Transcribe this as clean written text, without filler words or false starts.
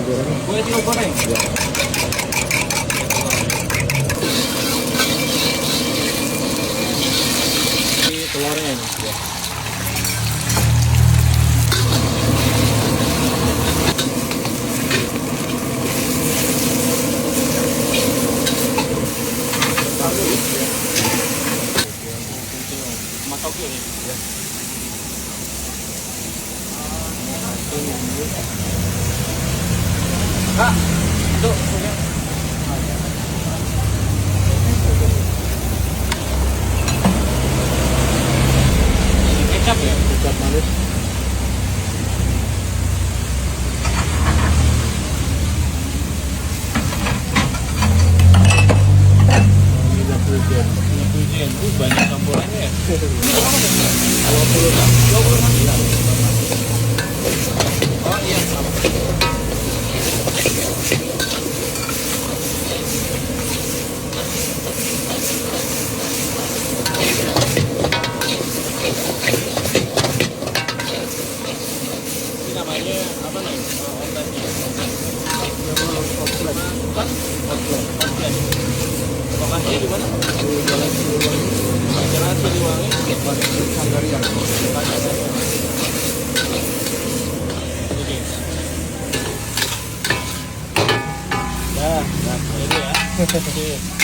goreng. Kwetiaw goreng. Ya. Ini telurnya nih. Ya. Masuk ini. Ya. Kak, itu punya. Kecap ya? Kecap manis. Pujian, banyak campurannya ya? Ini berapa kan? 20 kan? 20 kan? Oh iya, sama. Ini namanya apa nih? Ontennya? Bukan? Outlet. Lokasinya di mana? Di Jalan Siliwangi. Jalan Siliwangi. Depan Sanggarian. Ini. Dah, ini ya. Oke.